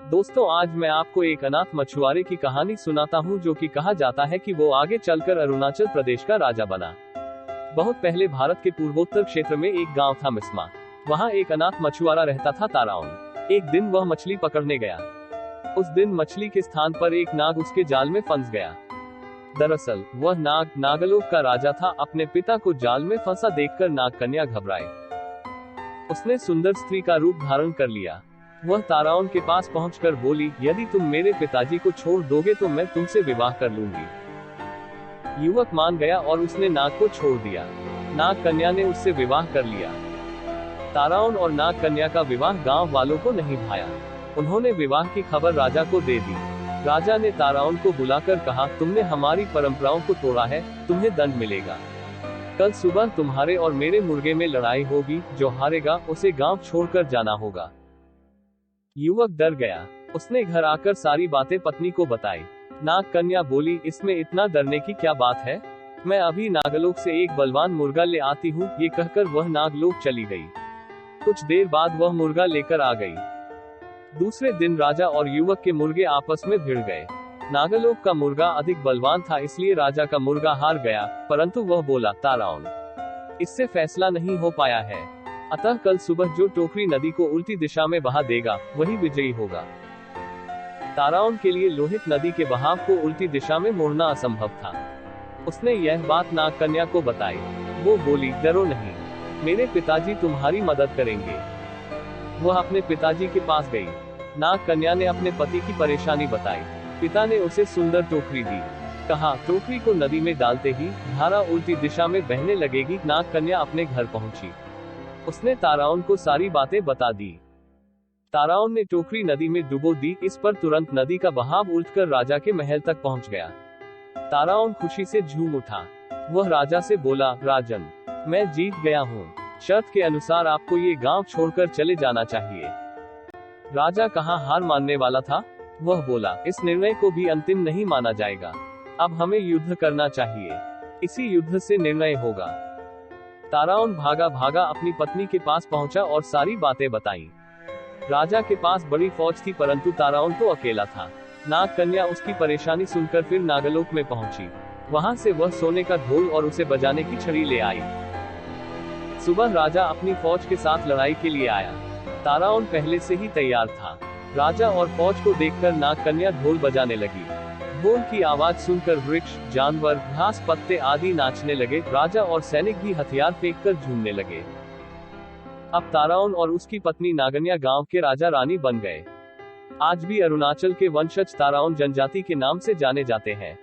दोस्तों, आज मैं आपको एक अनाथ मछुआरे की कहानी सुनाता हूँ जो कि कहा जाता है कि वो आगे चलकर अरुणाचल प्रदेश का राजा बना। बहुत पहले भारत के पूर्वोत्तर क्षेत्र में एक गांव था मिस्मा। वहाँ एक अनाथ मछुआरा रहता था ताराउन। एक दिन वह मछली पकड़ने गया। उस दिन मछली के स्थान पर एक नाग उसके जाल में फंस गया। दरअसल वह नाग नागलोक का राजा था। अपने पिता को जाल में फंसा देखकर नाग कन्या घबराई। उसने सुंदर स्त्री का रूप धारण कर लिया। वह ताराउन के पास पहुंचकर बोली, यदि तुम मेरे पिताजी को छोड़ दोगे तो मैं तुमसे विवाह कर लूंगी। युवक मान गया और उसने नाग को छोड़ दिया। नाग कन्या ने उससे विवाह कर लिया। ताराउन और नाग कन्या का विवाह गांव वालों को नहीं भाया। उन्होंने विवाह की खबर राजा को दे दी। राजा ने ताराउन को बुलाकर कहा, तुमने हमारी परंपराओं को तोड़ा है, तुम्हें दंड मिलेगा। कल सुबह तुम्हारे और मेरे मुर्गे में लड़ाई होगी, जो हारेगा उसे गांव छोड़कर जाना होगा। युवक डर गया। उसने घर आकर सारी बातें पत्नी को बताई। नाग कन्या बोली, इसमें इतना डरने की क्या बात है, मैं अभी नागलोक से एक बलवान मुर्गा ले आती हूँ। ये कहकर वह नागलोक चली गई। कुछ देर बाद वह मुर्गा लेकर आ गई। दूसरे दिन राजा और युवक के मुर्गे आपस में भिड़ गए। नागलोक का मुर्गा अधिक बलवान था, इसलिए राजा का मुर्गा हार गया। परंतु वह बोला, ताराउन, इससे फैसला नहीं हो पाया है, अतः कल सुबह जो टोकरी नदी को उल्टी दिशा में बहा देगा वही विजयी होगा। ताराउन के लिए लोहित नदी के बहाव को उल्टी दिशा में मोड़ना असंभव था। उसने यह बात नाग कन्या को बताई। वो बोली, डरो नहीं, मेरे पिताजी तुम्हारी मदद करेंगे। वह अपने पिताजी के पास गई। नाग कन्या ने अपने पति की परेशानी बताई। पिता ने उसे सुंदर टोकरी दी। कहा, टोकरी को नदी में डालते ही धारा उल्टी दिशा में बहने लगेगी। नाग कन्या अपने घर पहुंची। उसने ताराउन को सारी बातें बता दी। ताराउन ने टोकरी नदी में डुबो दी। इस पर तुरंत नदी का बहाव उल्टकर राजा के महल तक पहुंच गया। ताराउन खुशी से झूम उठा। वह राजा से बोला, राजन, मैं जीत गया हूँ। शर्त के अनुसार आपको ये गांव छोड़कर चले जाना चाहिए। राजा कहाँ हार मानने वाला था। वह बोला, इस निर्णय को भी अंतिम नहीं माना जाएगा। अब हमें युद्ध करना चाहिए। इसी युद्ध से निर्णय होगा। ताराउन भागा भागा अपनी पत्नी के पास पहुंचा और सारी बातें बताईं। राजा के पास बड़ी फौज थी, परंतु ताराउन तो अकेला था। नाग कन्या उसकी परेशानी सुनकर फिर नागलोक में पहुंची। वहां से वह सोने का ढोल और उसे बजाने की छड़ी ले आई। सुबह राजा अपनी फौज के साथ लड़ाई के लिए आया। ताराउन पहले से ही तैयार था। राजा और फौज को देखकर नाग कन्या ढोल बजाने लगी। ढोल की आवाज सुनकर वृक्ष, जानवर, घास पत्ते आदि नाचने लगे। राजा और सैनिक भी हथियार फेंककर झूमने लगे। अब ताराउन और उसकी पत्नी नागन्या गांव के राजा रानी बन गए। आज भी अरुणाचल के वंशज ताराउन जनजाति के नाम से जाने जाते हैं।